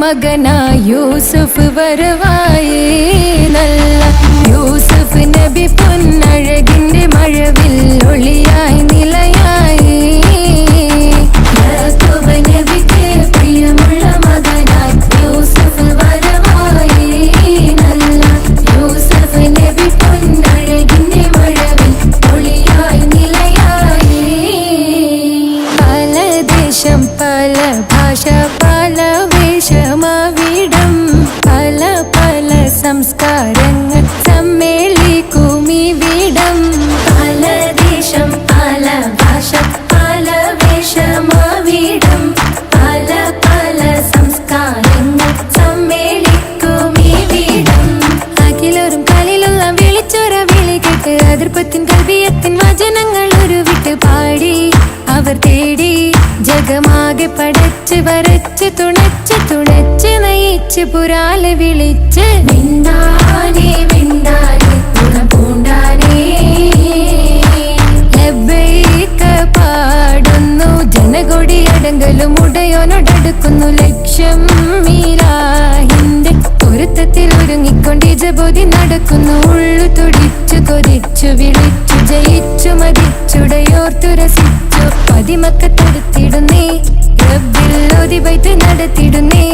മകനാ യൂസുഫ് വരവായേ നല്ല യൂസുഫ് നബി പൊന്നഴകിന്റെ മഴവിൽ ഒളിയായി നിലയായി യാക്കൂബ് നബിക്ക് പ്രിയമുള്ള മകനായി യൂസുഫ് വരവായേ നല്ല യൂസുഫ് നബി പൊന്നഴകിന്റെ മഴവിൽ ഒളിയായി നിലയായി പല ദേശം പല ഭാഷ പല വേഷമാവിടം പല പല സംസ്കാരങ്ങൾ സമ്മേളിക്കുമിവിടം പല ദേശം പല ഭാഷ പല വേഷമാവിടം പല പല സംസ്കാരങ്ങൾ സമ്മേളിക്കുമിവിടം അഖിലോരും കലിലുള്ള വിളിച്ചൊര വിളി കേട്ട് അതിർപ്പത്തിൻ കൽബിയത്തിൻ വചനങ്ങൾ ഉരുവിട്ട് പാടി അവർ തേടി ജഗമാകെ പടച്ച് വരച്ച് തുണച്ച് തുണച്ച് നയിച്ച് പുരാലെ വിളിച്ച് മിണ്ടാനേ മിണ്ടാനേ ഗുണം പൂണ്ടാനേ ലബ്ബൈക പാടുന്നു ജനകൊടിയടങ്കലും ഉടയോനോടടുക്കുന്നു ലക്ഷ്യം മീലാഹിന്റെ പൊരുത്തത്തിൽ ഒരുങ്ങിക്കൊണ്ട് ജബോധി നടക്കുന്നു ഉള്ളു തുടിച്ചു കൊതിച്ചു വിളിച്ചു ജയിച്ചു മതിച്ചുടയോർത്തു രസിച്ചു പതിമക്കത്തെടുത്തിടുന്നേ റബ്ബിൽ ഓതി ബൈത്ത് നടത്തിടുന്നേ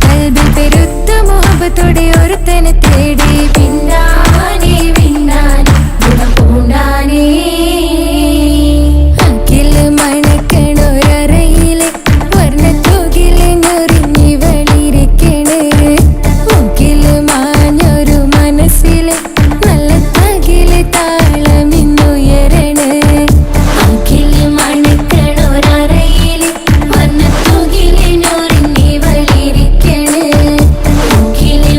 കൽബിൽ പെരുത്ത മുഹബത്തോടെ ഒരുത്തനെ തേടി പിന്നാനേ പിന്നാനേ ഗുണം പൂണ്ടാനേ അഖില് മണക്കണൊരറയിലെ വർണ്ണത്തൂകില് ഞൊറിഞ്ഞി വെളിരിക്കണ് മുക്കില് മാഞ്ഞൊരു മനസ്സില് നല്ല തകില് താളമിന്നുയരണ അഖില് മണക്കണൊരറയിലെ വർണ്ണത്തൂകില് ഞൊറിഞ്ഞി വെളിരിക്കണ് മുക്കില്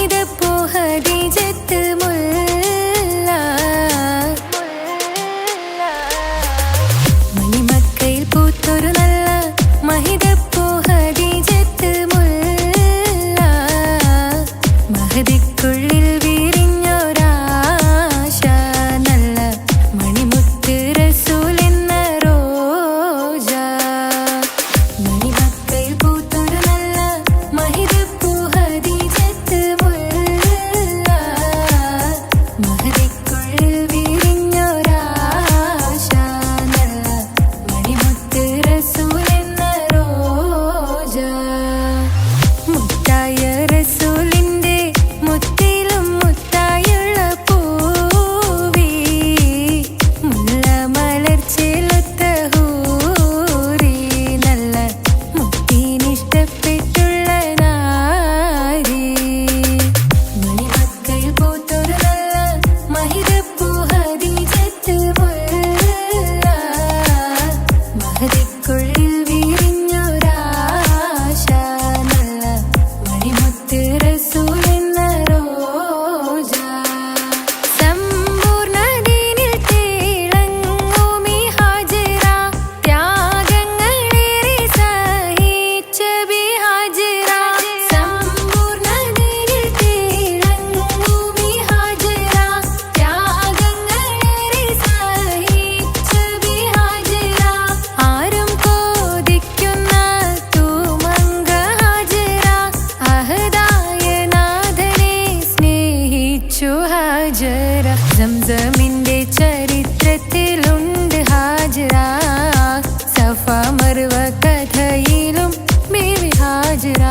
മഹിദപ്പൂ ഹദീജത്ത് മുല്ല മണിമക്കയിൽ പൂത്തൊരു നല്ല മഹിദപ്പൂ ഹദീജത്ത് മുല്ല മഹദിക്കുള്ളിൽ വിരിഞ്ഞൊരാശ നല്ല മണിമുത്ത് റസൂൽ എന്ന റോജ മണിമക്കയിൽ പൂത്തൊരു നല്ല മഹിദപ്പൂ ഹദീജത്ത് മുല്ല മഹദിക്കുള്ളിൽ വിരിഞ്ഞൊരാശ നല്ല മണിമുത്ത് റസൂൽ എന്ന റോജ മുത്തായ റസൂലിന്റെ മുത്തിലും മുത്തായുള്ള പൂവി മുല്ല മലർച്ചെലുത്ത ഹൂറി നല്ല മുത്തിനിഷ്ടപ്പെട്ടുള്ള നാരി മണിമക്കയിൽ പൂത്തൊരു നല്ല മഹിദപ്പൂ ഹദീജത്ത് മുല്ല മഹദിക്കുള്ളിൽ വിരിഞ്ഞൊരാശ നല്ല മണിമുത്ത് റസൂൽ എന്ന റോജ സമ്പൂർണ്ണ ദീനിൽ തിളങ്ങുമീ ഹാജറ ത്യാഗങ്ങളേറെ സഹിച്ച ബിഹാജറ സമ്പൂർണ്ണ ദീനിൽ തിളങ്ങുമീ ഹാജറ ത്യാഗങ്ങളേറെ സഹിച്ച ബിഹാജറ ആരും കോതിക്കുന്ന തൂമങ്ക ഹാജറ അഹദായ നാഥനെ സ്നേഹിച്ചു ഹാജറ സംസമിന്റെ ചരിത്രത്തിലുണ്ട് ഹാജറ സഫ മർവ കഥയിലും ബീവി ഹാജറ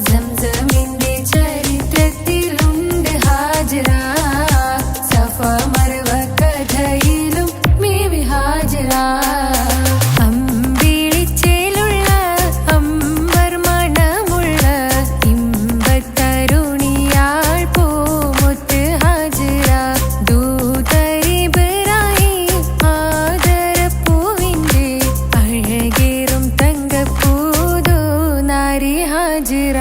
സംസമിന്റെ ചരിത്രത്തിലുണ്ട് ഹാജറ സഫ മർവ കഥയിലും ബീവി ഹാജറ അമ്പിളിച്ചേലുള്ള അമ്പർ മണമുള്ള ഇമ്പത്തരുണിയാൾ പൂമുത്ത് ഹാജറ ദൂതരിബ്രാഹിം ആദരപ്പൂവിന്റെ അഴകേറും തങ്കപ്പൂതു നാരി ഹാജറ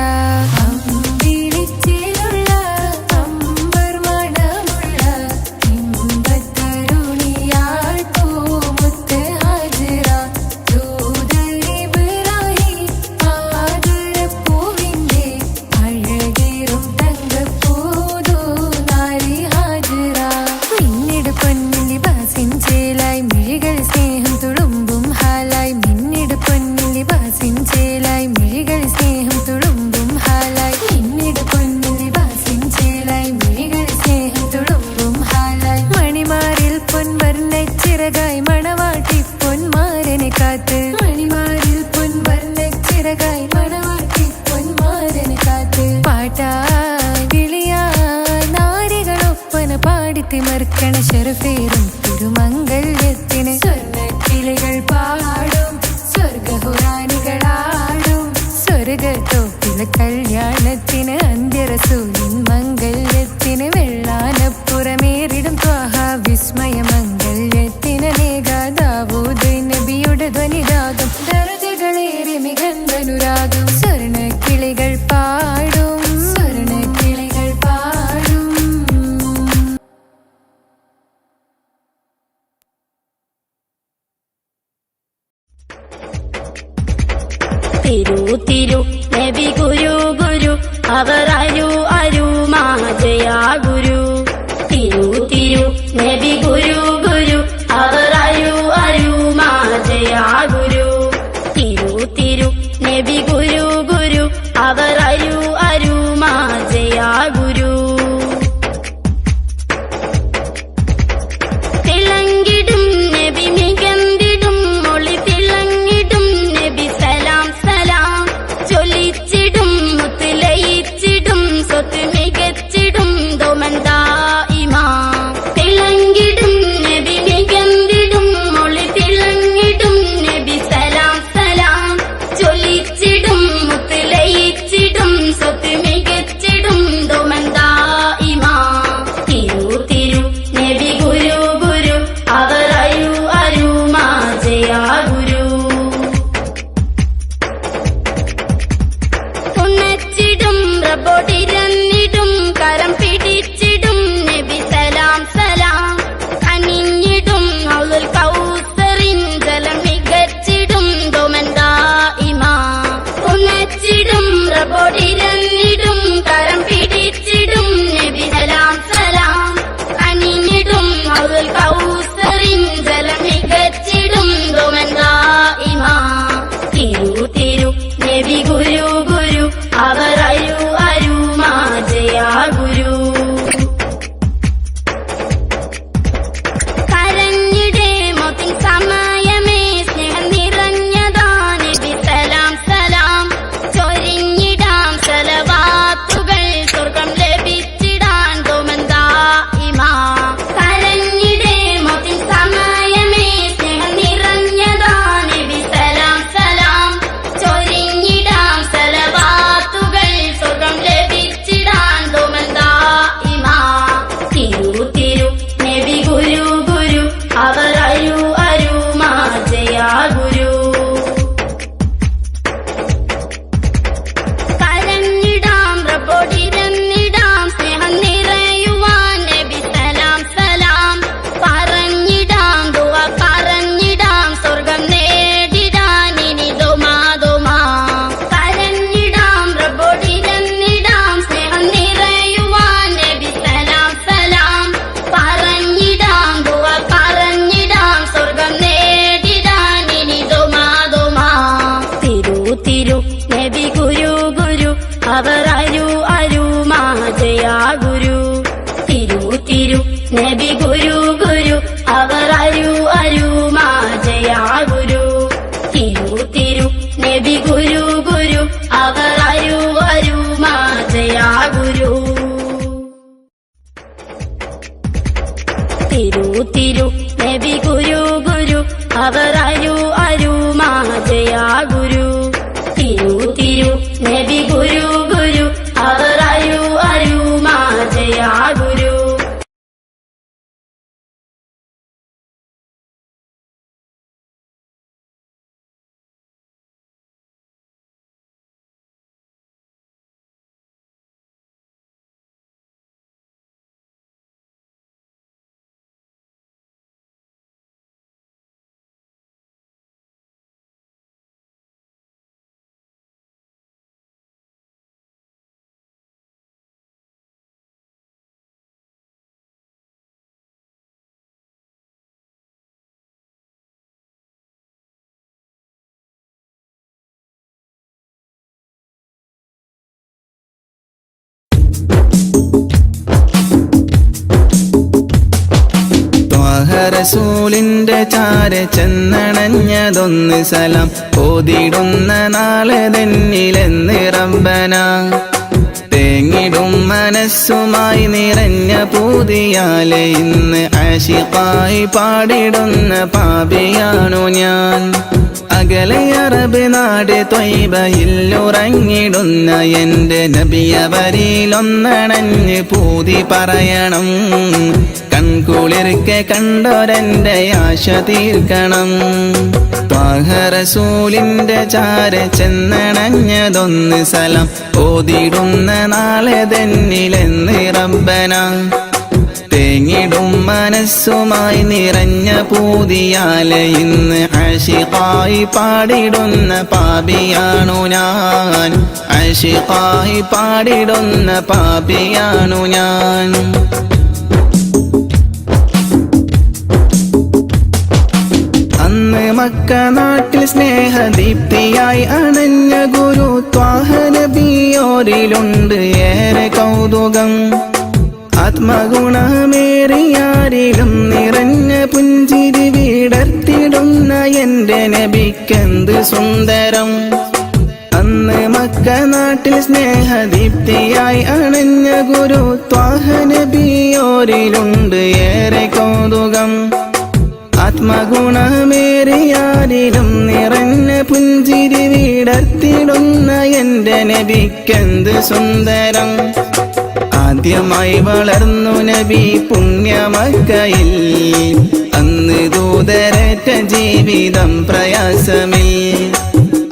അമ്പിളിച്ചേലുള്ള അമ്പർ മണമുള്ള ഇമ്പത്തരുണിയാൾ പൂമുത്ത് ഹാജറ ദൂതരിബ്രാഹിം ആദരപ്പൂവിന്റെ അഴകേറും തങ്കപ്പൂതു നാരി ഹാജറ മിന്നിട് പൊന്നിൻ ലിബാസിൻ ചേലായി മിഴികൾ സ്നേഹം തുളുമ്പും ഹാലായി മിന്നിട് പൊന്നിൻ ലിബാസിൻ ചേലായി മിഴികൾ സ്നേഹം തുളുമ്പും ഹാലായി മിന്നിട് പൊന്നിൻ ലിബാസിൻ ചേലായി മിഴികൾ സ്നേഹം തുളുമ്പും ഹാലായി മണിമാറിൽ പൊൻവർണ്ണച്ചിറകായി മണവാട്ടി പൊന്മാരനെ കാത്ത് മണിമാറിൽ പൊൻവർണ്ണച്ചിറകായി മണവാട്ടി പൊന്മാരനെ കാത്ത് പാട്ടായി വിളിയായി നാരികളൊപ്പന പാടിത്തിമർക്കണ ശരഫേറും തിരുമംഗല്യത്തിന് സ്വർണ്ണക്കിളികൾ പാടും സ്വർഗഹുറാനികളാടും സ്വർഗത്തോപ്പിലെ കല്യാണത്തിന് അന്ത്യറസൂലിൻ മംഗല്യത്തിന് വെള്ളാനപ്പുറമേറിടും ത്വാഹ വിസ്മയ മംഗല്യത്തിന് നേകാദാവൂദ് നബിയുടെ ധ്വനിരാഗം ദർജകളേറെ മികന്ധനുരാഗം സ്വർണ്ണക്കിളികൾ പാടും സ്വർണ്ണക്കിളികൾ പാടും തിരു തിരു നബി ഗുരു ഗുരു അവർ അരു അരു മാജയാ ഗുരു തിരു തിരു നബി ഗുരു ഗുരു അവർ അരു അരു മാജയാ ഗുരു തിരു തിരു നബി ഗുരു ഗുരു അവർ അരു അരു മാജയാ ഗുരു തിളങ്ങിടും നബി മികന്തിടും മൊളി തിളങ്ങിടും നബി സലാം സലാം നബി ഗുരു ഗുരു അവർ അരു അരുമാജയാ ഗുരു തിരു തിരു നബി ഗുരു ഗുരു അവർ അരു അരുമാജയാ ഗുരു തിരു തിരു നബി ഗുരു ഗുരു അവർ അരു അരുമാജയാ ഗുരു തിരു തിരു നബി ഗുരു ഗുരു അവർ അരു അരുമാജയാ ഗുരു റസൂലിന്റെ ചാര ചെന്നണഞ്ഞതൊന്ന് സലാം ഓതിടുന്ന നാളെ തന്നിലെന്ന് റബ്ബന തേങ്ങിടും മനസ്സുമായി നിറഞ്ഞ പൂതിയാലെ ഇന്ന് ആശിഖായി പാടിടുന്ന പാപിയാണു ഞാൻ അകലെ അറബ് നാട് ത്വയ്ബയിലുറങ്ങിടുന്ന എന്റെ നബിയവരിലൊന്നണഞ്ഞ് പൂതി പറയണം കൺകുളിർക്കെ കണ്ടോരെന്റെ ആശ തീർക്കണം ത്വാഹ റസൂലിന്റെ ചാര ചെന്നണഞ്ഞതൊന്ന് സലാം ഓതിടുന്ന നാളെ തന്നിലെന്ന് റബ്ബന തേങ്ങിടും മനസ്സുമായി നിറഞ്ഞ പൂതിയാലെ ഇന്ന് ആശിഖായി പാടിടുന്ന പാപിയാണു ഞാൻ ആശിഖായി പാടിടുന്ന പാപിയാണു ഞാൻ അന്ന് മക്ക നാട്ടിൽ സ്നേഹദീപ്തിയായി അണഞ്ഞ ഗുരു ത്വാഹ നബിയോരിലുണ്ട് ഏറെ കൗതുകം ആത്മഗുണമേറിയാരിലും നിറഞ്ഞ പുഞ്ചിരി വിടർത്തിടുന്ന എന്റെ നബിക്കെന്ത് സുന്ദരം അന്ന് മക്ക നാട്ടിൽ സ്നേഹദീപ്തിയായി അണഞ്ഞ ഗുരു ത്വാഹ നബിയോരിലുണ്ട് ഏറെ കൗതുകം ആത്മഗുണമേറിയാരിലും നിറഞ്ഞ പുഞ്ചിരി വിടർത്തിടുന്ന എന്റെ നബിക്കെന്ത് സുന്ദരം ആദ്യമായി വളർന്നു നബി പുണ്യമക്കയിൽ അന്ന് ദൂതരറ്റ ജീവിതം പ്രയാസമിൽ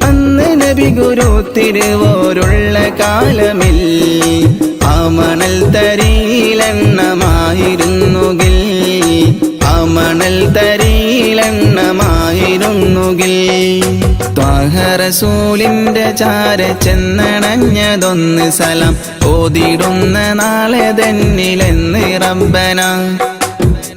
അന്ന് നബി ഗുരു തിരുവോരുള്ള കാലമിൽ ആ മണൽ തരിയിലെണ്ണമായിരുന്നുകിൽ ആ മണൽ തരിയിലെണ്ണമായിരുന്നുകിൽ ത്വാഹ റസൂലിന്റെ ചാര ചെന്നണഞ്ഞതൊന്ന് സലാം ഓതിടുന്ന നാളെ തന്നിലെന്ന് റബ്ബന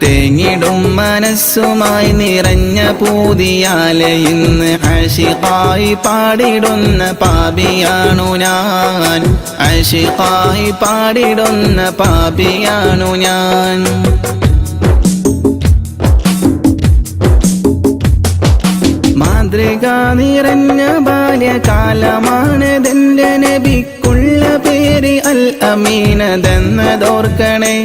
തേങ്ങിടും മനസ്സുമായി നിറഞ്ഞ പൂതിയാലെ ഇന്ന് ആശിഖായി പാടിടുന്ന പാപിയാണു ഞാൻ ആശിഖായി പാടിടുന്ന പാപിയാണു ഞാൻ മാതൃക നിറഞ്ഞ ബാല്യകാലമാണതെന്റെ നബിക്കുള്ള പേര് അൽ അമീനതെന്നതോർക്കണേ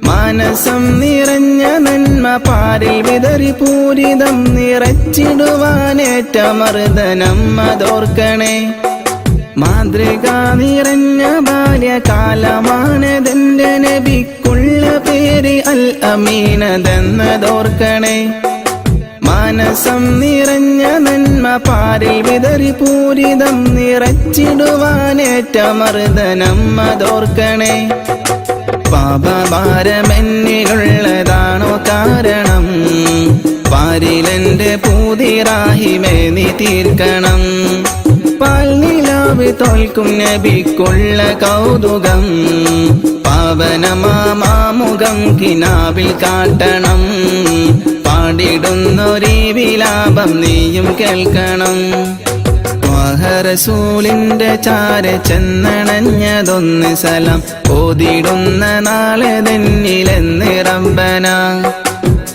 മാനസം നിറഞ്ഞ നന്മ പാരിൽ വിതറി പൂരിതം നിറച്ചിടുവാനേറ്റ മർദ്ദനം അതോർക്കണേ മാതൃക നിറഞ്ഞ ബാല്യകാലമാണതെന്റെ നബിക്കുള്ള പേര് അൽ അമീനതെന്നതോർക്കണേ മാനസം നിറഞ്ഞ നന്മ പാരിൽ വിതറി പൂരിതം നിറച്ചിടുവാനേറ്റ മർദ്ദനം അതോർക്കണേ പാപഭാരമെന്നിലുള്ളതാണോ കാരണം പാരിലെന്റെ പൂതിറാഹിമേ നീ തീർക്കണം പാൽനിലാവ് തോൽക്കും നബിക്കുള്ള കൗതുകം പാവനമാമുഖം കിനാവിൽ കാട്ടണം പാടിടുന്നൊരീ വിലാപം നീയും കേൾക്കണം റസൂലിന്റെ ചാര ചെന്നണഞ്ഞതൊന്ന് സലാം ഓതിടുന്ന നാളെ തന്നിലെന്ന് റബ്ബന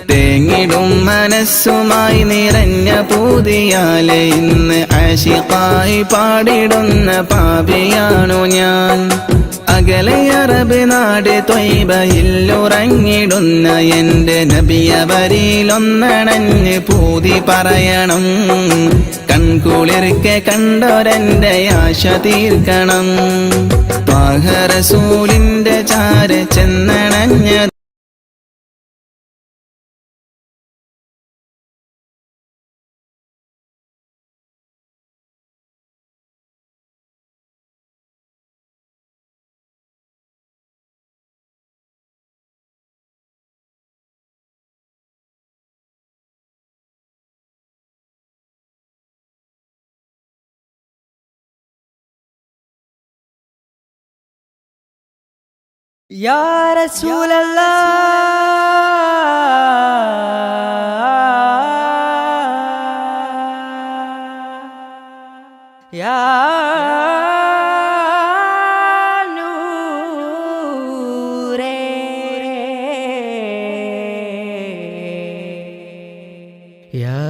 തേങ്ങിടും മനസ്സുമായി നിറഞ്ഞ പൂതിയാലെ ഇന്ന് ആശിഖായി പാടിടുന്ന പാപിയാണു ഞാൻ അകലെ അറബ് നാട് ത്വയ്ബയിലുറങ്ങിടുന്ന എൻ്റെ നബിയവരിലൊന്നണഞ്ഞ് പൂതി പറയണം കൺകുളിർക്കെ കണ്ടോരെൻ്റെ ആശ തീർക്കണം റസൂലിന്റെ ചാര ചെന്നണഞ്ഞ Ya Rasulallah, Ya Noore, Ya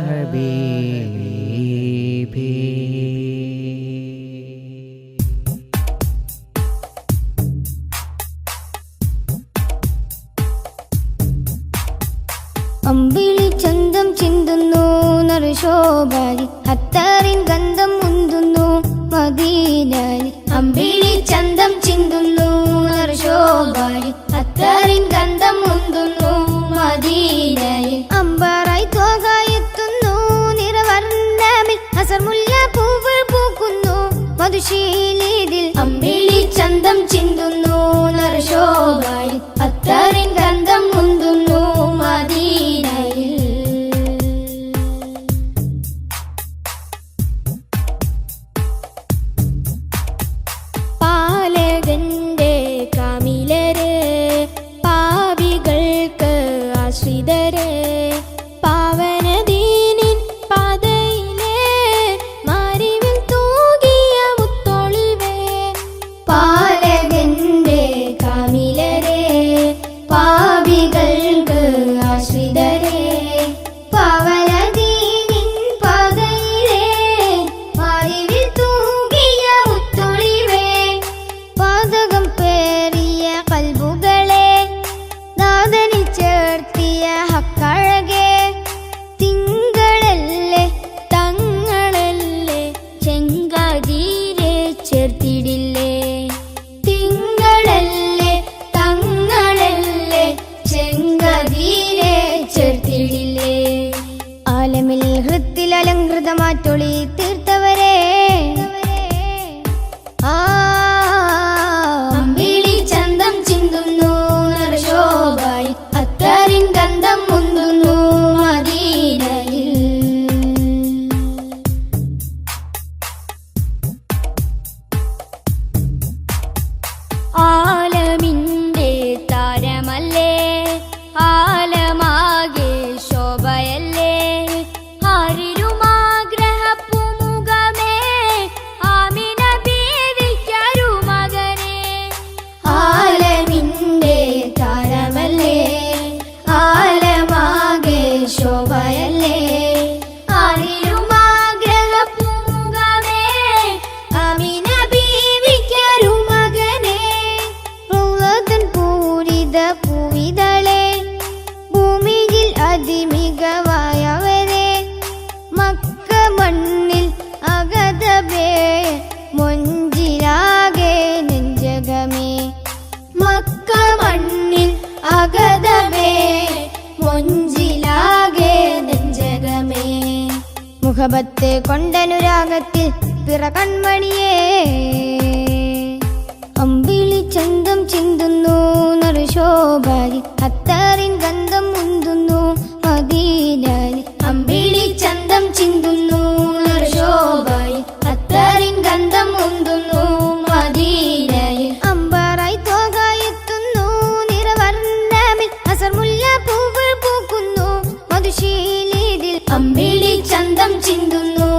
Habibi. അമ്പിളി ചന്തം ചിന്തുന്നു നറുശോഭാരി അത്താറിൻ ഗന്ധം മുന്തുന്നു മദീനയിൽ അമ്പിളി ചന്തം ചിന്തുന്നു നറുശോഭാരി അത്താറിൻ ഗന്ധം മുന്തുന്നു മദീനയിൽ അമ്പാറായി തോകായെത്തുന്നു നിറവർണ്ണമിൽ അസർമുല്ല പൂവ് പൂക്കുന്നു മധുശീലിതിൽ അമ്പിളി ചന്തം ചിന്തുന്നു നറുശോഭാരി അത്താറിൻ ഗന്ധം മുന്തുന്നു മദീനയിൽ പാലകന്റെ കാമിലര് പാപികൾക്ക് ആശ്രിതര് പാവനദീനിൻ പാതയിലെ മാരിവിൽ തൂകിയ മുത്തൊളിവേ പാലകന്റെ കാമിലരെ പാപികൾക്ക് ആശ്രിതരെ പാവനദീനിൻ പാതയിലെ മാരിവിൽ തൂകിയ മുത്തൊളിവേ പാതകം പേറിയ കൽബുകളെ നാദനിൽ ചേർത്തിയ ഹക്കഴകെ തിങ്കളല്ലേ തങ്ങളല്ലേ ചെങ്കാതിരെ ചേർത്തിടില്ലേ തിങ്കളല്ലേ തങ്ങളല്ലേ ചെങ്കാതിരെ ചേർത്തിടില്ലേ ആലമിൽ ഹൃത്തിൽ അലങ്കൃതമാറ്റൊളി തീർത്തവരെ അമ്പിളി ചന്തം ചിന്തുന്നു നറുശോഭായി അത്തറിൻ ഗന്ധം മുന്തുന്നു മദീനയിൽ ആലമിന്റെ താരമല്ലേ ആലമാകെ ശോഭയല്ലേ ആരിരുമാഗ്രഹപ്പുമുഖമേ ആമിന ബീവിക്കൊരു മകനെ ആലമിന്റെ താരമല്ലേ ആലമാകെ ശോഭയല്ലേ ആരിരുമാഗ്രഹപ്പുമുഖമേ ആമിന ബീവിക്കൊരു മകനെ റൗളതൻ പൂരിത പൂവിതളെ ഭൂമിയിൽ അതിമികവായവരെ മക്ക മണ്ണിൽ അഗതബേ മൊഞ്ചിലാകെ നെഞ്ചകമേ മക്ക മണ്ണിൽ അഗതബേ മൊഞ്ചിലാകെ നെഞ്ചകമേ മുഖബത്ത് കൊണ്ടനുരാഗത്തിൽ പിറ കൺമണിയേ അമ്പിളി ചന്തം ചിന്തുന്നു നറുശോഭാരി അത്താറിൻ ഗന്ധം മുന്തുന്നു മദീനയിൽ അമ്പിളി ചന്തം ചിന്തുന്നു നറുശോഭാരി അത്താറിൻ ഗന്ധം മുന്തുന്നു മദീനയിൽ അമ്പാറായി തോകായെത്തുന്നു നിറവർണ്ണമിൽ അസർമുല്ല പൂവ് പൂക്കുന്നു മധുശീലിതിൽ അമ്പിളി ചന്തം ചിന്തുന്നു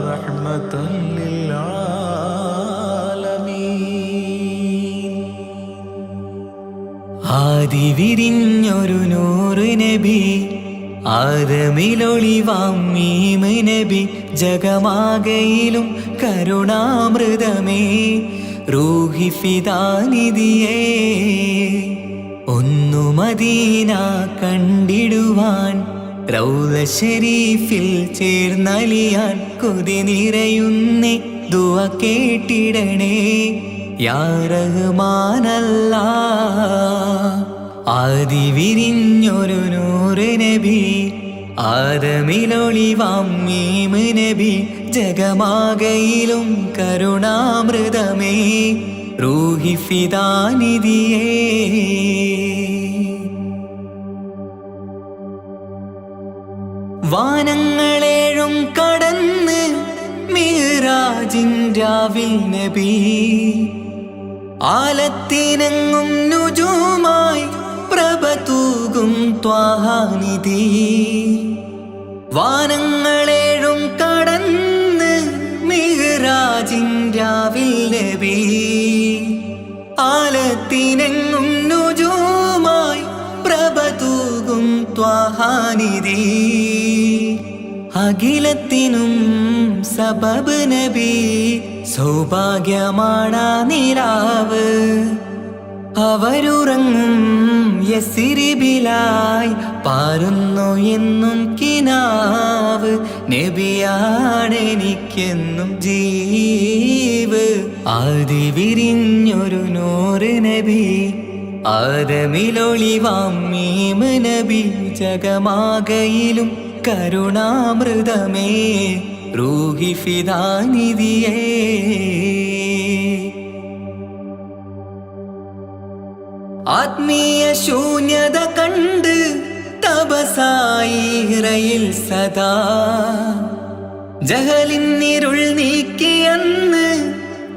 റഹ്മത്തുൽ ലിൽ ആലമീൻ. ആദി വിരിഞ്ഞൊരു നൂറ് നബി, ആദമിലൊളിവാം മീമ് നബി, ജഗമാകയിലും കരുണാമൃതമേ, റൂഹി ഫിദാനിധിയേ. ഒന്നു മദീന കണ്ടിടുവാൻ, റൗള ശരീഫിൽ ചേർന്നലിയാൻ, കൊതി നിറയുന്നേ ദുആ കേട്ടിടണേ യാ റഹ്മാനല്ലാഹ്. ആദി വിരിഞ്ഞൊരു നൂറ് നബി, ആദമിലൊളിവാം മീമ് നബി, ജഗമാകയിലും കരുണാമൃതമേ, റൂഹി ഫിദാനിധിയേ. വാനങ്ങളേഴും കടന്ന് മിഅ്റാജിൻ രാവിൽ നബി, ആലത്തിനെങ്ങും നുജൂമായി പ്രഭ തൂകും ത്വാഹാനിധി. വാനങ്ങളേഴും കടന്ന് മിഅ്റാജിൻ രാവിൽ നബി, ആലത്തിനെങ്ങും നുജൂമായി പ്രഭ തൂകും ത്വാഹാനിധി. അഖിലത്തിനും സബബ് നബി, സൗഭാഗ്യമാണാ നിലാവ്. അവരുറങ്ങും യസിരിബിലായി പാരുന്നു എന്നും കിനാവ്. നബിയാണെനിക്കെന്നും ജീവ്. ആദി വിരിഞ്ഞൊരു നൂറ് നബി, ആദമിലൊളിവാം മീമ് നബി, ജഗമാകയിലും കരുണാമൃതമേ, റൂഹി ഫിദാനിധിയേ. ആത്മീയ ശൂന്യത കണ്ട് തപസായി ഇറയിൽ സദാ, ജഹലിന്നിരുൾ നീക്കിയന്ന്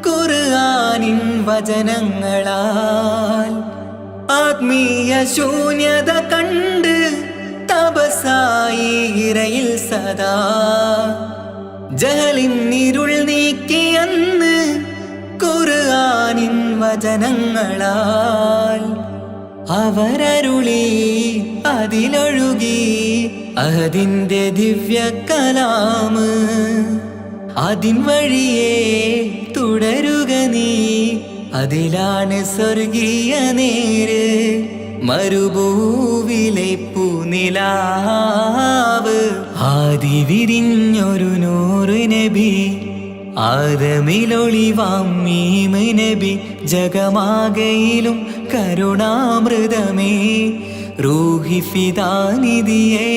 ഖുർആനിൻ വചനങ്ങളാൽ. ആത്മീയ ശൂന്യത കണ്ട് തപസായി ഇറയിൽ സദാ, ജഹലിന്നിരുൾ നീക്കിയന്ന് ഖുർആനിൻ വചനങ്ങളാൽ. അവരരുളി അതിലൊഴുകി അഹദിന്റെ ദിവ്യ കലാമ്. അതിൻ വഴിയേ തുടരുക നീ, അതിലാണ് സ്വർഗീയ നേര്. മരുഭൂവിലെ പൂനിലാവ്. ആദി വിരിഞ്ഞൊരു നൂറ് നബി, ആദമിലൊളിവാം മീമ് നബി, ജഗമാകയിലും കരുണാമൃതമേ, റൂഹി ഫിദാനിധിയേ.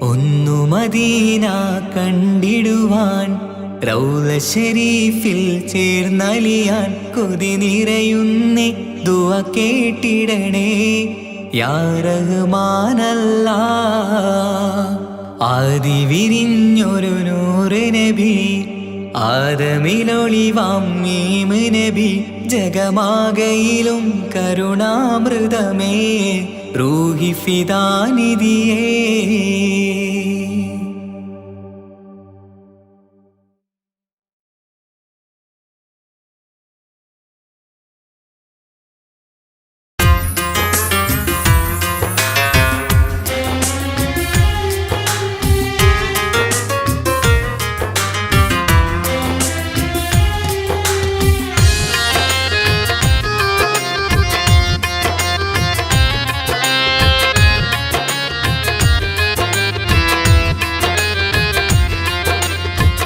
ഒന്നു മദീന കണ്ടിടുവാൻ, റൗള ശരീഫിൽ ചേർന്നലിയാൻ, കൊതി നിറയുന്നേ ദുആ കേട്ടിടണേ യാ റഹ്മാനല്ലാഹ്. ആദി വിരിഞ്ഞൊരു നൂറ് നബി, ആദമിലൊളിവാം മീമ് നബി, ജഗമാകയിലും കരുണാമൃതമേ, റൂഹി ഫിദാനിധിയേ.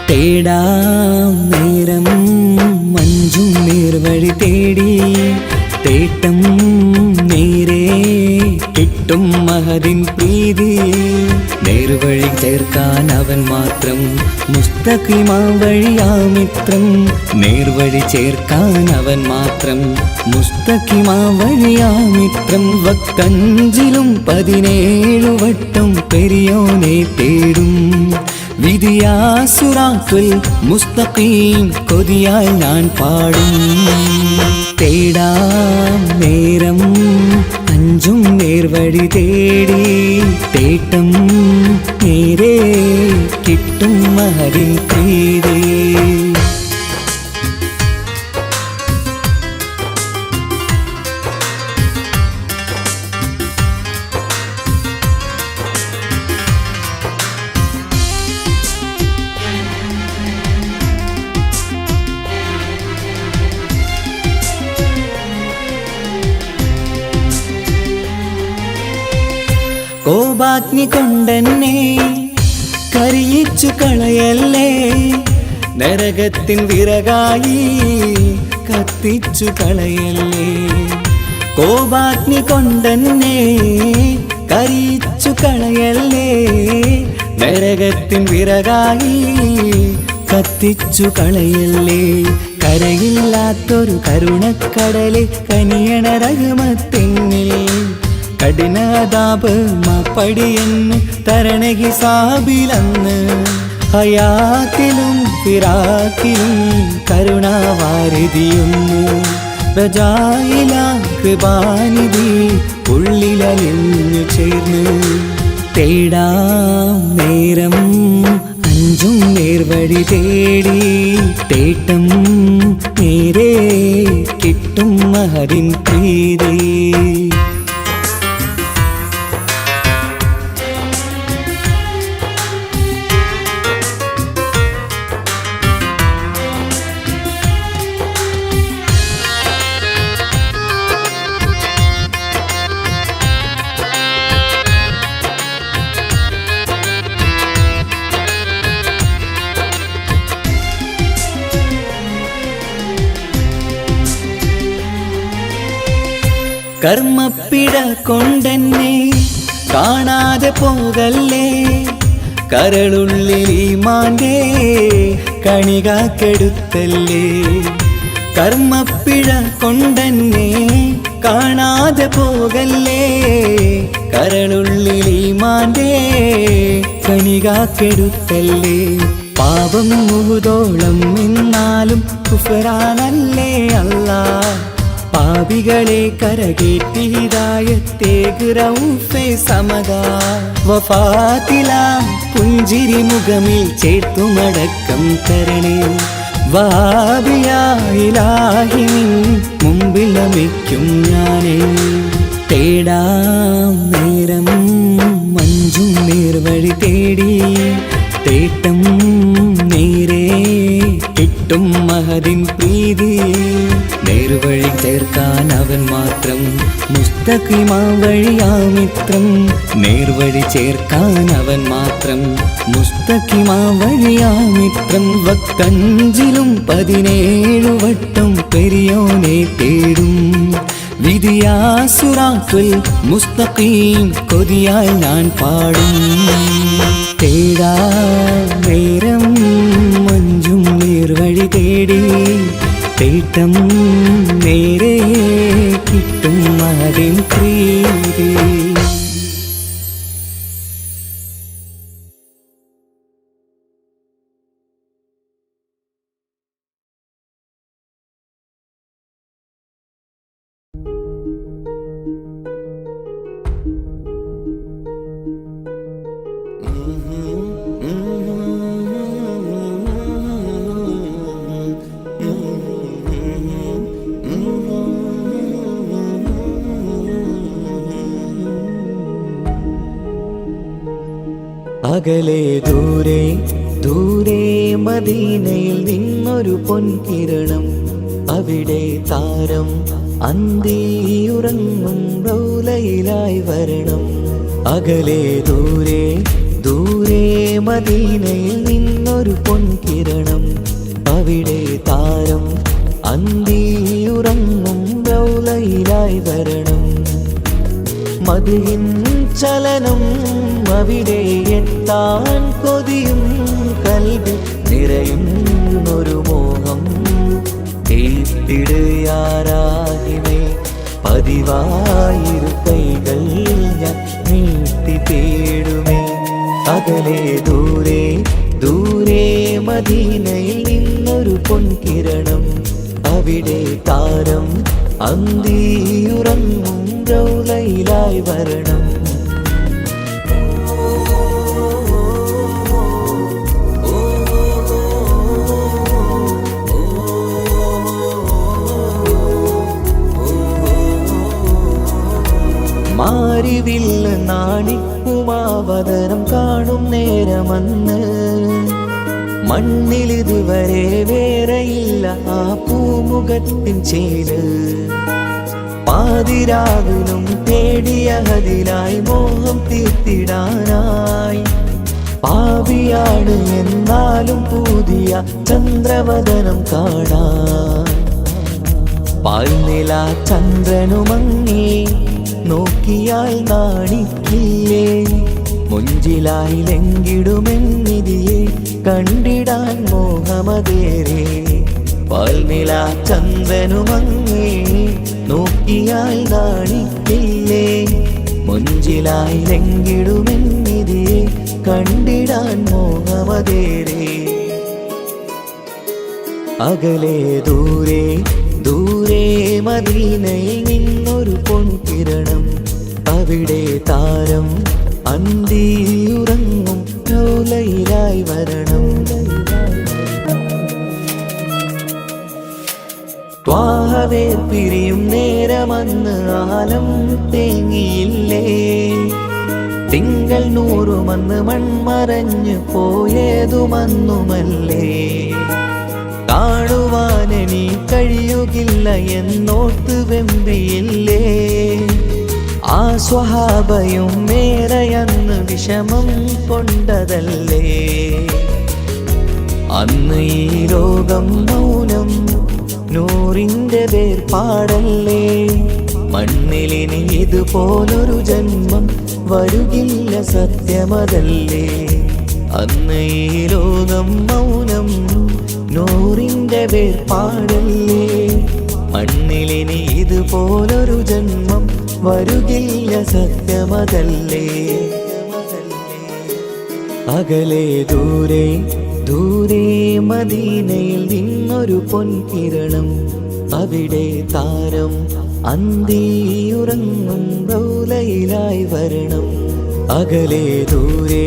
തേടാം നേരം മഞ്ചും നേർവഴി തേടി, തേട്ടം നേരെ കിട്ടും മഹദിൻ പ്രീതി. നേർവഴി ചേർക്കാൻ അവൻ മാത്രം, മുസ്തഖിമാ വഴിയാ മിത്രം. നേർവഴി ചേർക്കാൻ അവൻ മാത്രം, മുസ്തഖിമാ വഴിയാ മിത്രം. വക്തഞ്ചിലും 17 വട്ടം പെരിയോനെ തേടും, വിധിയാ സിറാത്തുൽ മുസ്തഖീം കൊതിയായി ഞാൻ പാടും. തേടാം നേരം അഞ്ചും നേർവഴി തേടി, തേട്ടം കിട്ടും മഹരിൻ പ്രീതി. കോപാഗ്നി കൊണ്ടെന്നെ കരിയിച്ചു കളയല്ലേ, നരകത്തിൻ വിറകായി കത്തിച്ചു കളയല്ലേ. കോപാഗ്നി കൊണ്ടെന്നെ കരിയിച്ചു കളയല്ലേ, നരകത്തിൻ വിറകായി കത്തിച്ചു കളയല്ലേ. കരയില്ലാത്തൊരു കരുണക്കടലെ കനിയണ റഹ്മത്തിന്നിൽ, കഠിനതാപ് മാപ്പടിയെന്ന് തരണ ഹിസാബിലന്ന്. ഹയാത്തിലും ഫിറാക്കിലും കരുണാവാരിതിയൊന്നു, റജായില കൃപാനിധി ഉള്ളിലലിഞ്ഞു ചേർന്ന്. തേടാം നേരം അഞ്ചും നേർവഴി തേടി, തേട്ടം നേരെ കിട്ടും മഹരിൻ പ്രീതി. കർമ്മപ്പിഴ കൊണ്ടെന്നെ കാണാതെ പോകല്ലേ, കരളുള്ളിൽ ഈമാന്റെ കണികാക്കെടുത്തല്ലേ. കർമ്മപ്പിഴ കൊണ്ടെന്നെ കാണാതെ പോകല്ലേ, കരളുള്ളിൽ ഈമാന്റെ കണികാക്കെടുത്തല്ലേ. പാപം മുഹുദോളം എന്നാലും കുഫറാനല്ലേ അല്ലാ, പാപികളെ കരകേറ്റി ഹിദായത്തേക് റഊഫേ സമദാ. വഫാത്തില പുഞ്ചിരി മുഖമിൽ ചേർത്തുമടക്കം തരണേ, വഹാബിയായിലാഹി നിൻ മുമ്പിൽ നമിക്കും ഞാനേ. തേടാം നേരം മഞ്ചും നേർവഴി തേടി, തേട്ടം നേരെ കിട്ടും മഹദിൻ പ്രീതി. നേർവഴി ചേർക്കാൻ അവൻ മാത്രം, മുസ്തഖിമാ വഴിയാ മിത്രം. നേർവഴി ചേർക്കാൻ അവൻ മാത്രം, മുസ്തഖിമാ വഴിയാ മിത്രം. വക്കഞ്ചിലും 17 വട്ടം പെരിയോനെ തേടും, വിധിയാസുറാത്തുൽ മുസ്തഖീം കൊതിയാൽ ഞാൻ പാടും. തേടാ നേരം മഞ്ചും നേർവഴി തേടി, തേട്ടം നേരെ കിട്ടും മഹരിൻ പ്രീതി. അകലെ ദൂരെ ദൂരെ മദീനയിൽ നിന്നൊരു പൊൻകിരണം, അവിടെ താരം അന്തിയുറങ്ങും റൗലയിലായി വരണം. അകലെ ദൂരെ ദൂരെ മദീനയിൽ നിന്നൊരു പൊൻകിരണം, അവിടെ താരം അന്തിയുറങ്ങും റൗലയിലായി വരണം. മദിഹിൻ ചലനം അവിടെ എത്താൻ കൊതിയും, കൽബിൽ നിറയുന്നൊരു മോഹം. ഏത്തിടുയാരാഹിമേ പതിവായിരു കൈകൾ ഞാൻ നീട്ടി തേടുമേ. അകലെ ദൂരെ ദൂരെ മദീനയിൽ നിന്നൊരു പൊൻകിരണം, അവിടെ താരം അന്തിയുറങ്ങും റൗലയിലായി വരണം. നേരമന്ന് മണ്ണിലിതുവരെ വേറെയില്ല ആ പൂമുഖത്തിൻ ചേര് പാതിരാവിലും തേടിയ ഹതിലായി മോഹം തീർത്തിടാനായി പാപിയാണ് എന്നാലും പുതിയ ചന്ദ്രവദനം കാണാൻ പാൽനില ചന്ദ്രനുമങ്ങി നോക്കിയാൽ നാണിക്കില്ലേ മുഞ്ചിലായി ലംഘിടുമെന്നിതിയെ കണ്ടിടാൻ മോഹമതേരെ പാൽനില ചന്ദ്രനുമങ്ങി നോക്കിയാൽ നാണിക്കില്ലേ മുഞ്ചിലായി ലംഘിടുമെന്നിതിയെ കണ്ടിടാൻ മോഹമതേരെ അകലെ ദൂരെ ദൂരെ മദീനയിൽ നിന്നൊരു പൊൻകിരണം അവിടെ താരം അന്തിയുറങ്ങും റൗലയിലായി വരണം ത്വാഹവേ പിരിയും നേരമന്ന് ആലം തേങ്ങിയില്ലേ തിങ്കൾ നൂറുമന്ന് മൺമറഞ്ഞു പോയതുമന്നുമല്ലേ കാണുവാനെനി കഴിയുകില്ല എന്നോർത്ത് വെമ്പിയില്ലേ ആ സ്വഹാബയും മേറയന്ന് വിഷമം കൊണ്ടതല്ലേ അന്ന് ഈ ലോകം മൗനം നൂറിൻ്റെ വേർപാടല്ലേ മണ്ണിലിനി ഇതുപോലൊരു ജന്മം വരുകില്ല സത്യമതല്ലേ അന്ന് ഈ ലോകം മൗനം നൂറിൻ്റെ വേർപാടല്ലേ മണ്ണിലിനി ഇതുപോലൊരു ജന്മം വരുകില്ല സത്യമതല്ലേ അകലെ ദൂരെ ദൂരെ മദീനയിൽ നിന്നൊരു പൊൻകിരണം അവിടെ താരം അന്തിയുറങ്ങും റൗലയിലായി വരണം അകലെ ദൂരെ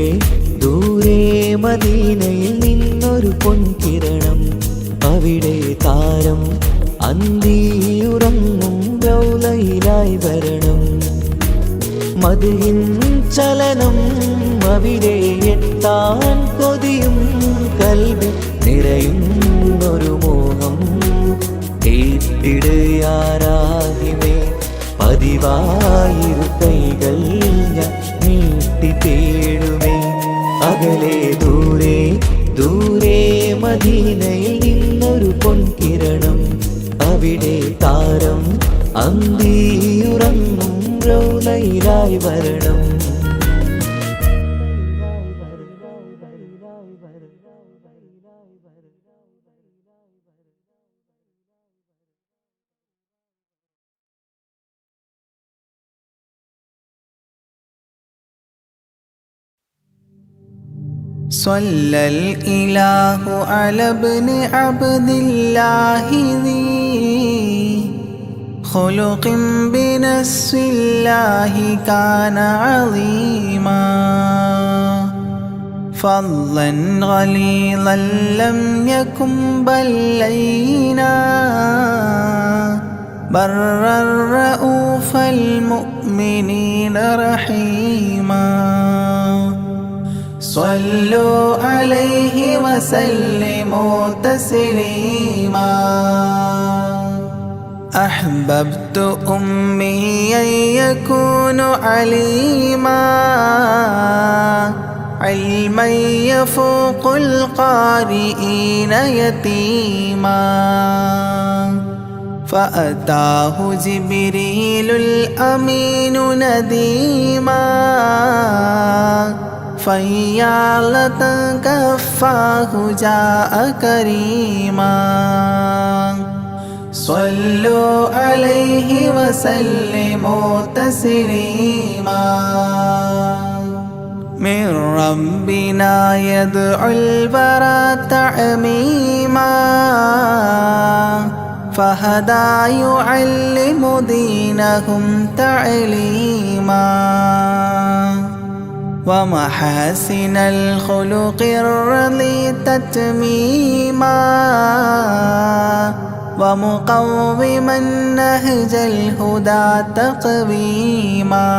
ദൂരെ മദീനയിൽ നിന്നൊരു പൊൻകിരണം അവിടെ താരം അന്തിയുറങ്ങും റൗലയിലായി വരണം മദിഹിൻ ചലനം അവിടെ എത്താൻ കൊതിയും കൽബ് നിറയുന്നൊരു മോഹം ഏറ്റിടുയാരാഹിമേ പതിവായിരു കൈകൾ ഞാൻ നീട്ടി തേടുമേ അകലെ ദൂരെ ദൂരെ മദീനയിൽ നിന്നൊരു പൊൻകിരണം അവിടെ താരം അന്തിയുറങ്ങും റൗലയിലായി വരണം صلى الإله على ابن عبد الله ذي خلق بنص الله كان عظيما فضلا غليظا لم يكن بل لينا برا رؤوف المؤمنين رحيما صلوا عليه وسلموا تسليما أحببت أمي أن يكون عليما علما يفوق القارئين يتيما فأتاه جبريل الأمين نديما فيالة كفاه جاء كريما صلوا عليه وسلموا تسليما من ربنا يدعو البرى تعميما فهدى يعلم دينهم تعليما ومحاسن الخلق الرضي تتميما ومقوما نهج الهدى تقويما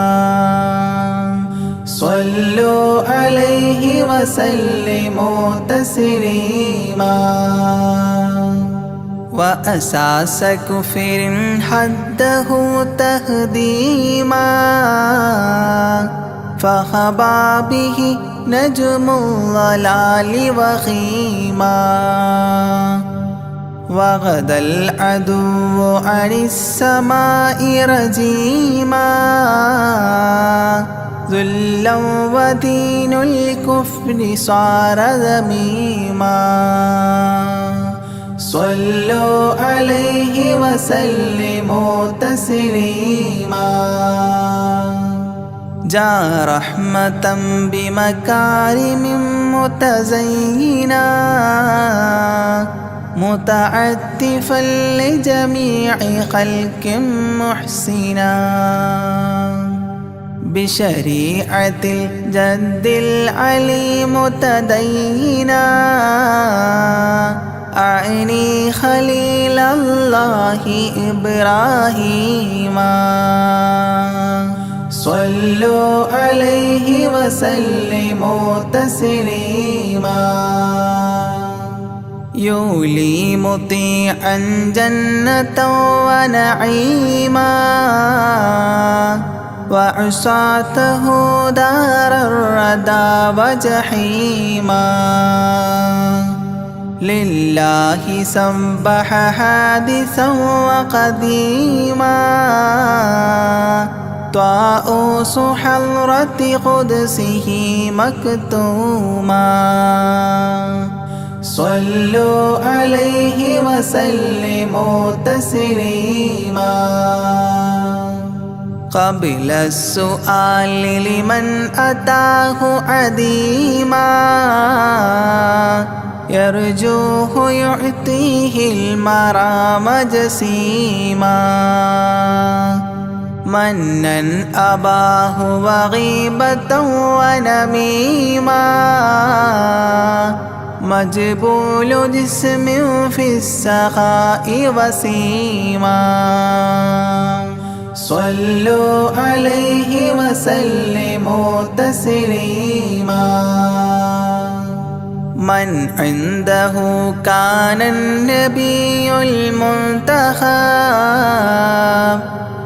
صلوا عليه وسلموا تسليما وأساس كفر حده تهديما فخبا به نجم الضلال وخيما وغدا العدو عن السماء رجيما ذلا ودين الكفر صار ذميما صلوا عليه وسلموا تسليما جاء رحمة بمكارم متزينا متعتفا لجميع خلق محسنا بشريعة الجد العلي متدينا أعني خليل الله إبراهيم صلوا عليه وسلموا تسليما يولي مطيعا جنة ونعيما وعصاته دار الردى وجحيما لله سبح حادثا وقديما طاؤوس حضرة قدسه مكتوما صلوا عليه وسلموا تسليما قبل السؤال لمن أتاه عديما يرجوه يعطيه المرام جسيما منا أباه وغيبة ونميما مجبول جسم في السخاء وسيما صلوا عليه وسلموا تسليما من عنده كان النبي المنتخب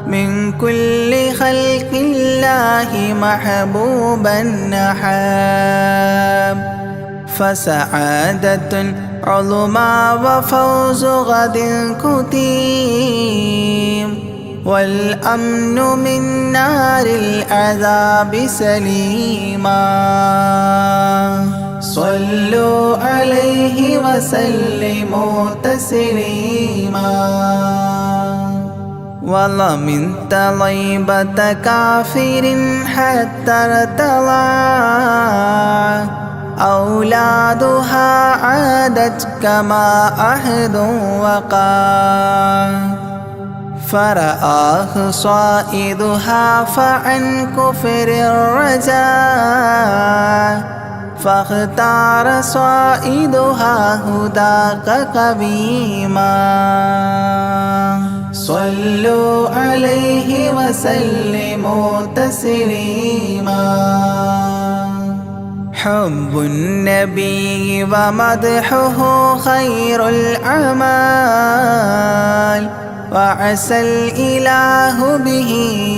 من كل خلق الله محبوبا نحاب فسعادة عظمى وفوز غد كتيم والأمن من نار العذاب سليما صلوا عليه وسلموا تسليما ومن طيبة كافر حتى ارتضى أولادها عادت كما عهد وقع فرآه صائدها فعن كفر الرجاء فاختار صائدها هداك قويما صلوا عليه وسلموا تسليما حب النبي ومدحه خير الأعمال وعسى الإله به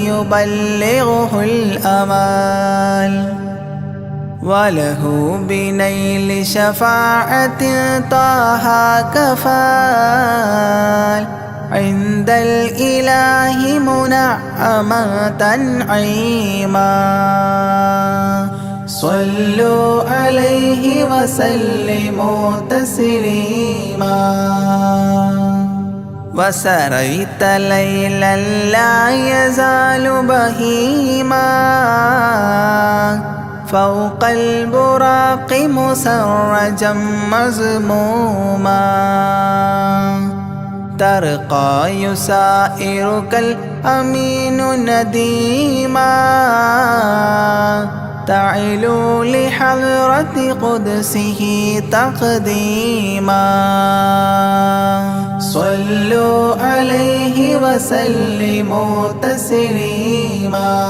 يبلغه الأمال وله بنيل شفاعة طه كفال عند الإله منعما تنعيما صلوا عليه وسلموا تسليما وسريت ليلا لا يزال بهيما فوق البراق مسرجا مزموما ترقى يسائرك الأمين نديما تعلو لحضرة قدسه تقديما صلوا عليه وسلموا تسليما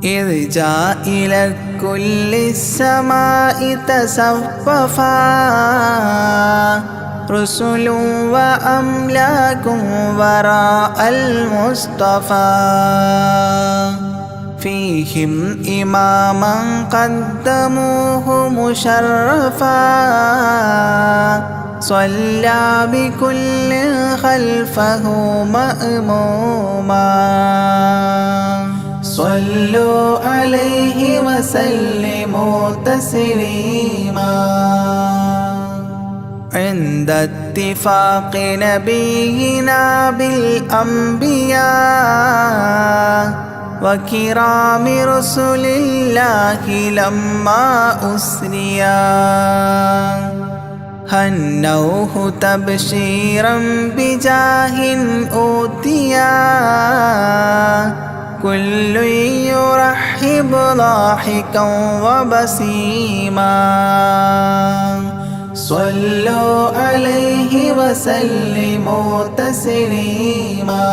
إذ جاء إلى كل السماء تصففا رسل وأملاك وراء المصطفى فيهم إماما قدموه مشرفا صلى بكل خلفه مأموما صلوا عليه وسلموا تسليما عند اتفاق نبينا بالأنبياء وكرام رسل الله لما أسريا هنوه تبشيرا بجاه أوتيا كل يرحب ضاحكا وبسيما صلوا عليه وسلموا تسليما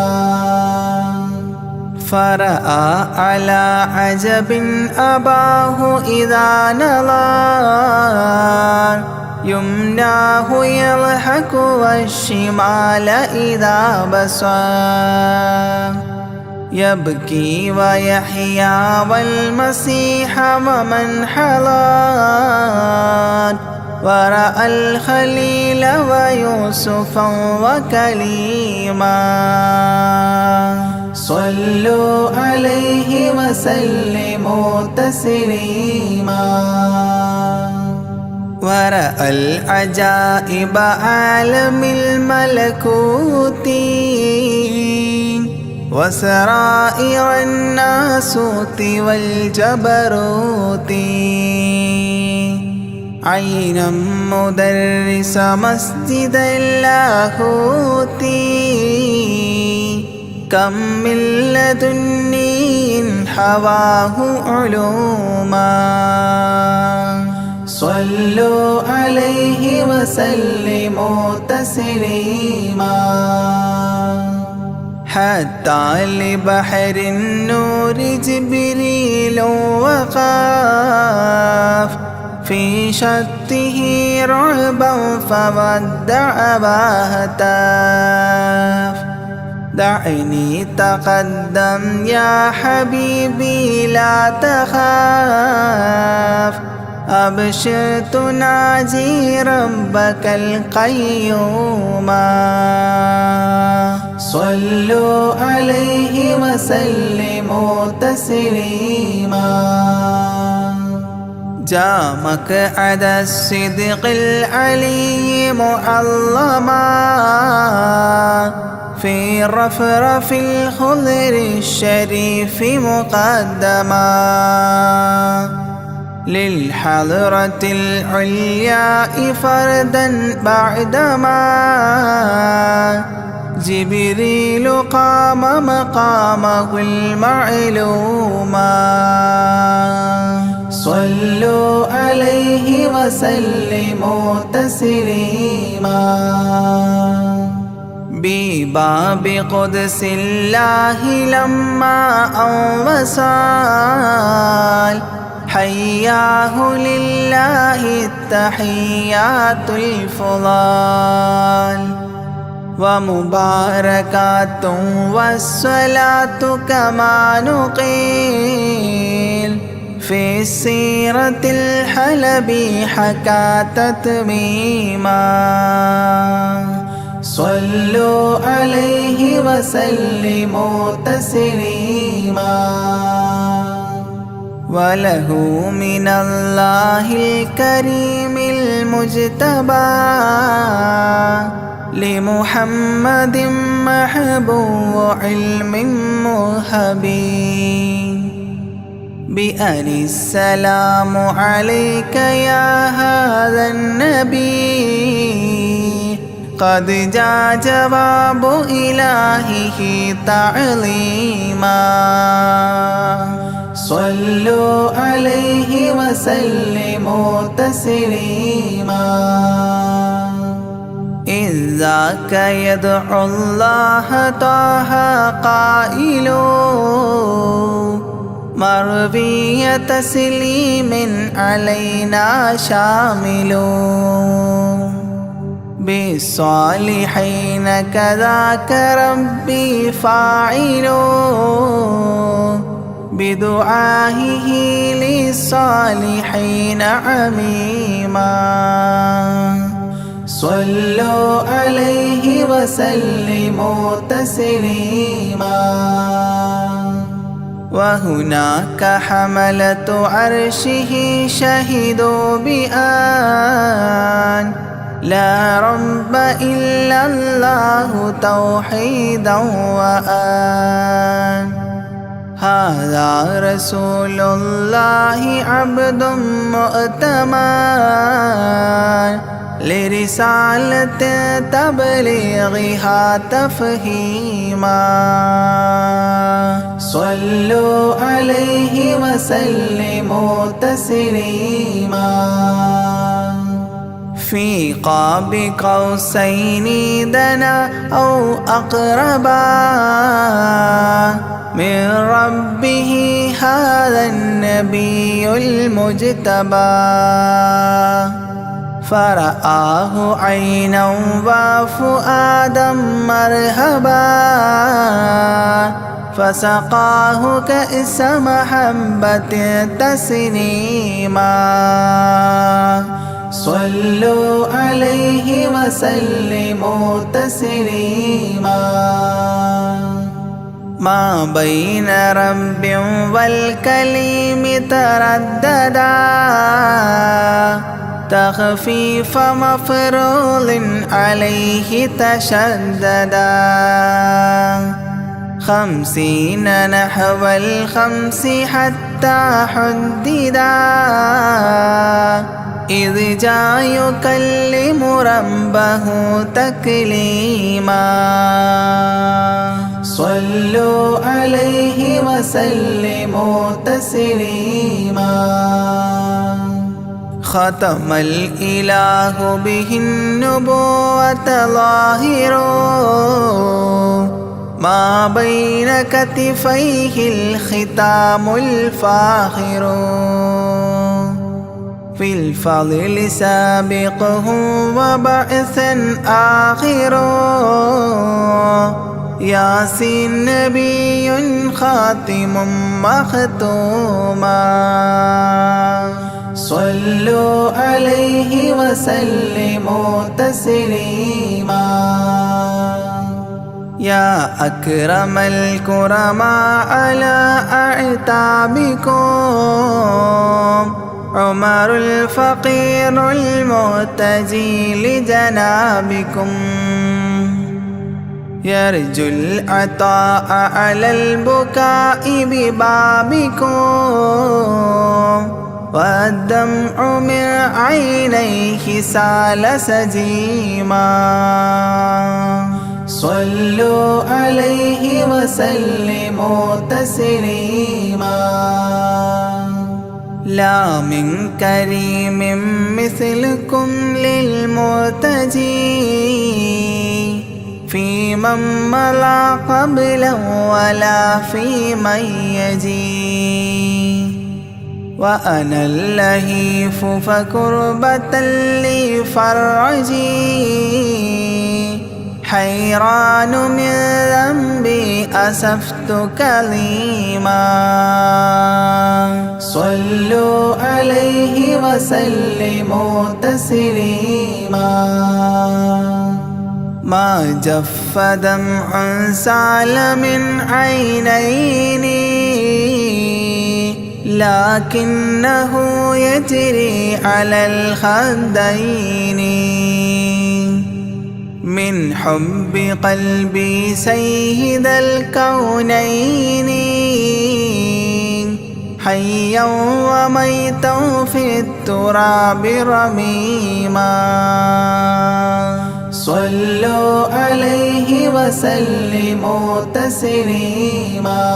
فرأى على عجب أباه إذا نظر يمناه يضحك والشمال إذا بصر يبكي ويحيى والمسيح ومن حضر ورأى الخليل ويوسفا وكليما صلوا عليه وسلموا تسليما ورأى العجائب عالم الملكوت وسرائر الناسوت والجبروت عينا مدرس مسجد اللاهوت كم من لدني حواه علوما صلوا عليه وسلموا تسليما حتى لبحر النور جبريل وقاف في شته رعبا فودع وهتاف دعني تقدم يا حبيبي لا تخاف أبشر تناجي ربك القيوم صلوا عليه وسلموا تسليما جاء مقعد الصدق العلي معظما في رفرف الخضر الشريف مقدما للحضرة العلياء فردا بعدما جبريل قام مقامه المعلوما صلوا عليه وسلموا تسليما بباب قدس الله لما أنوصال حياه لله التحيات الفضال ومباركات والصلاة كما نقيل في السيرة الحلبي حكى تتميما صلوا عليه وسلموا تسليما وله من الله الكريم المجتبى لمحمد محبوب علم مهبي بأن السلام عليك يا هذا النبي قد جاء جواب إلهه تعظيما صلوا عليه وسلموا تسليما إذ ذاك يدعو الله طه قائل مروي تسليم علينا شامل بالصالحين كذاك ربي فاعل بدعائه للصالحين عميما صلوا عليه وسلموا تسليما وهناك حملة عرشه شهدوا بأن لا رب إلا الله توحيدا وأن هذا رسول الله عبد مؤتمن لرسالة تبليغها تفهيما صلوا عليه وسلموا تسليما في قاب قوسين دنا أو أقربا من ربه هذا النبي المجتبى فرآه عينا وفؤادا مرهبا فسقاه كأس محبة تسنيما صلوا عليه وسلموا تسليما ما بين رب والكليم ترددا تخفيف مفروض عليه تشددا 50 نحو 5 حتى حددا إذ جاء يكلم ربه تكليما صلوا عليه وسلموا تسليما ختم الإله به النبوة ظاهر ما بين كتفيه الختام الفاخر في الفضل سابقه وبعثا آخر ياسين نبي خاتم مختوما صلوا عليه وسلموا تسليما يا أكرم الكرماء على أعتابكم عمر الفقير المعتزي لجنابكم يرجو العطاء على البكاء ببابكم والدمع من عينيه سال سجيما صلوا عليه وسلموا تسليما لا من كريم مثلكم للمرتجي في من مضى قبلا ولا في من يجي وأنا اللهيف فكربة لي فرجي حيران من ذنبي أسفت كليما صلوا عليه وسلموا تسليما ما جف دمع سال من عينيني لكنه يجري على الخدين من حب قلبي سيد الكونين حيا وميتا في التراب رميما صلوا عليه وسلموا تسليما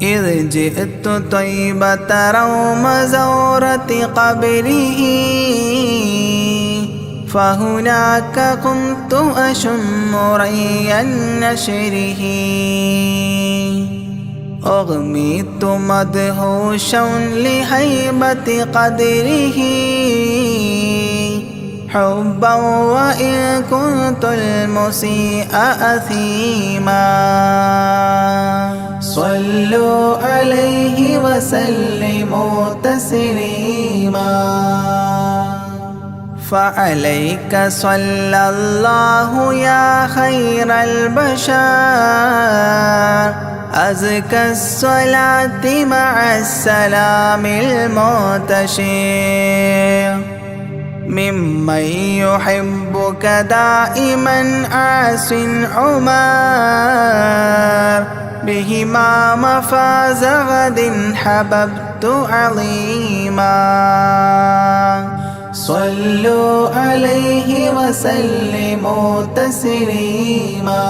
إذ جئت طيبة روم زورة قبره فهناك قمت أشم ري نشره أغميت مدهوشا لهيبة قدره حبا وإن كنت المسيء أثيما صلوا عليه وسلموا تسليما فعليك صلى الله يا خير البشر أزكى الصلاة مع السلام المنتشر ممن يحبك دائما عاص عمر بهما مفاز غد حببت عظيما صلوا عليه وسلموا تسليما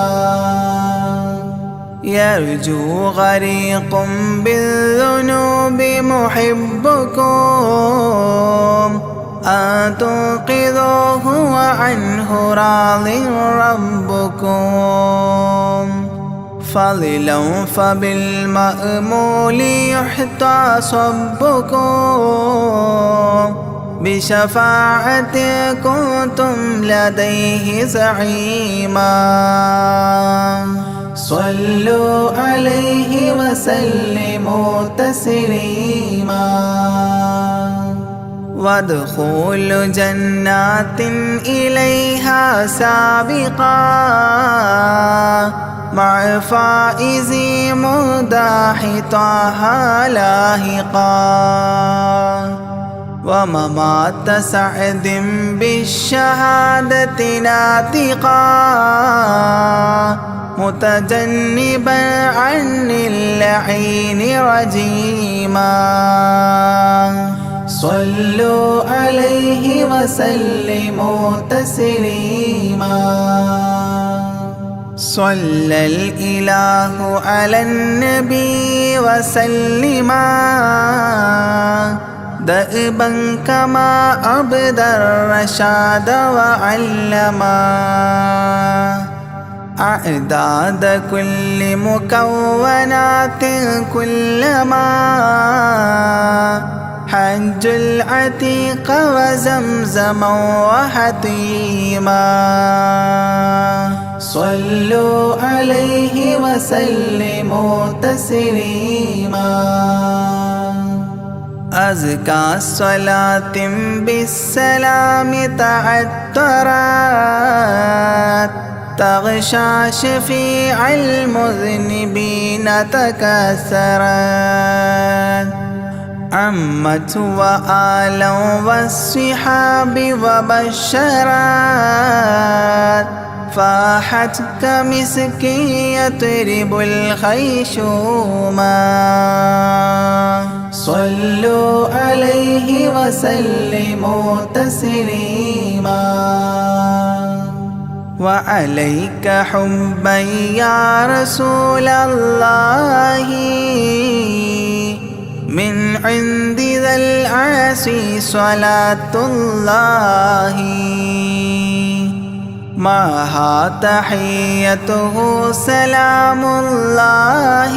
يرجو غريق بالذنوب محبكم أن تنقذوه وعنه راض ربكم فضلا فبالمأمول يحتى صبكم بشفاعة كنتم لديه زعيما صلوا عليه وسلموا تسليما وادخول جنات إليها سابقا مع فائز مداح طه لاحقا وممات سعد بالشهادة ناطقا متجنبا عن اللعين رجيما صلوا عليه وسلموا تسليما صلى الإله على النبي وسلما دأبا كما أبدى الرشاد وعلما أعداد كل مكونات كلما حج العتيق وزمزما وحطيما صلوا عليه وسلموا تسليما أزكى الصلاة بالسلام تعطرت تغشى شفيع المذنبين تكسرت عمت وآلا والصحاب وبشرت فاحت كمسك يطرب الخيشوما صلوا عليه وسلموا تسليما وعليك حبا يا رسول الله من عند ذا العاصي صلاة الله معها تحيته سلام الله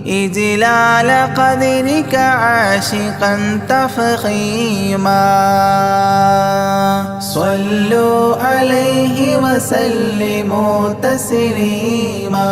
إجلال قدرك عاشقا تفخيما صلوا عليه وسلموا تسليما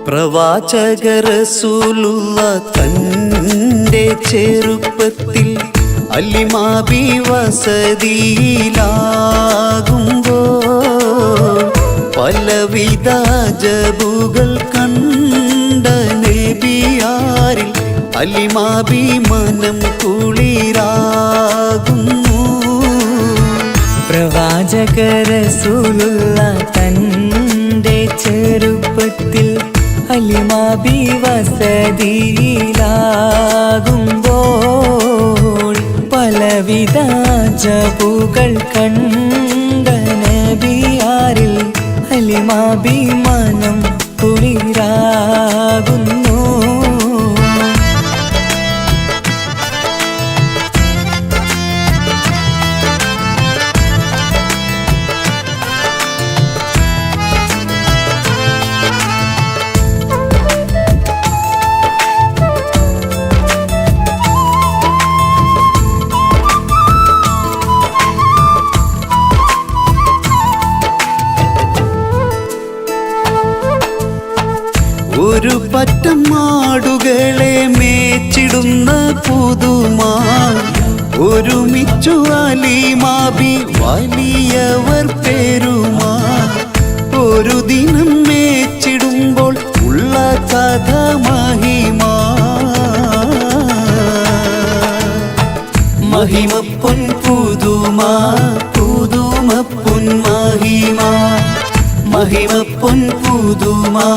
പ്രവാചക റസൂലുള്ള തൻ്റെ ചെറുപ്പത്തിൽ അലിമാബി വസതിയിലാകുമ്പോൾ പലവിധ ജബുകൾ കണ്ട നബിയ നബിയാരിൽ അലിമാഭിമാനം കുളിരാകുന്നു. പ്രവാചക റസൂലുള്ള തൻ്റെ ചെറുപ്പത്തിൽ അലിമാബി വസതിയിലാകുമ്പോൾ പലവിധ ജബുകൾ കണ്ട നബിയാരിൽ അലിമാഭിമാനം കുളിരാകുന്നു. ഒരു പറ്റം മാടുകളെ മേച്ചിടുന്ന പുതുമാ ഒരുമിച്ചു അലിമാബി വലിയവർ പേരുമാ. ഒരു ദിനം മേച്ചിടുമ്പോൾ ഉള്ള കഥ മഹിമാ. മഹിമപ്പൊൻ പുതുമാ പുതുമപ്പൊൻ മഹിമാ. മഹിമപ്പൊൻ പുതുമാ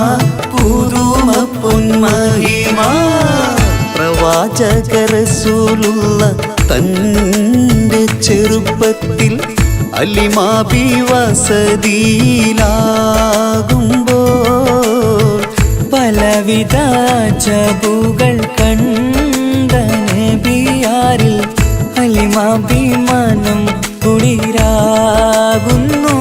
പുതുമപ്പൊൻ മഹിമാ. പ്രവാചക റസൂലുള്ള തൻ്റെ ചെറുപ്പത്തിൽ അലിമാബി വസതിയിലാകുമ്പോൾ പലവിധ ജബുകൾ കണ്ട നബിയാരിൽ അലിമാഭിമാനം കുളിരാകുന്നു.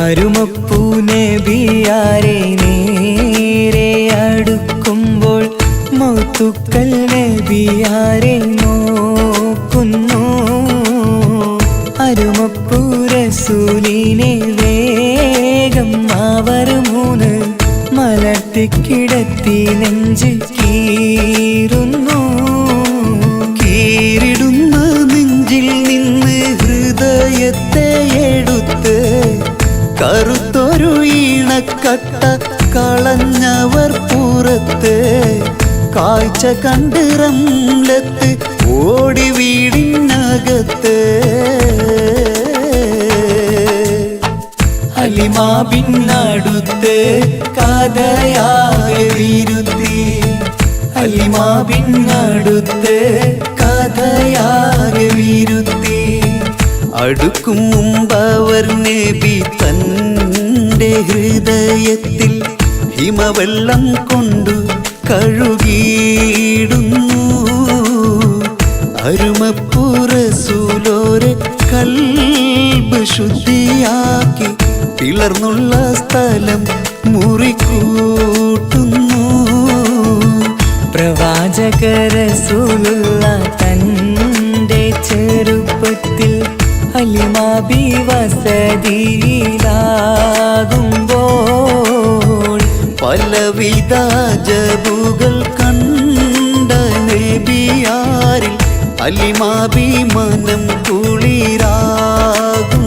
അരുമപ്പൂ നബിയാരെ നേരെ അടുക്കുമ്പോൾ മൗത്തുക്കൽ നബിയാരെ നോക്കുന്നു. അരുമപ്പൂ റസൂലിനെ വേഗം അവർ മൂന്ന് മലർത്തിക്കിടത്തി നെഞ്ച് കീറുന്നു. കീറിടുന്ന നെഞ്ചിൽ നിന്ന് ഹൃദയത്തെ എടുത്ത് കറുത്തൊരു ഈണക്കട്ട കളഞ്ഞവർ പുറത്ത്. കാഴ്ച കണ്ട് റംലത്ത് ഓടി വീടിനകത്ത്. അലിമാബിനടുത്ത് കഥയാകെ വിരുത്തി. അലിമാബിനടുത്ത് കഥയാകെ വിരുത്തി. അടുക്കും മുമ്പവർ നബി തൻ്റെ ഹൃദയത്തിൽ ഹിമവെള്ളം കൊണ്ടു കഴുകിയിടുന്നു. അരുമപ്പൂ റസൂലോരെ കൽബ് ശുദ്ധിയാക്കി പിളർന്നുള്ള സ്ഥലം മുറിക്കൂട്ടുന്നു. പ്രവാചക റസൂലുള്ള തൻ്റെ ചെറുപ്പത്തിൽ അലിമാബി വസതിയിലാകുമ്പോൾ പലവിധ ജബുകൾ കണ്ട നബിയാരിൽ അലിമാഭിമാനം കുളിരാകും.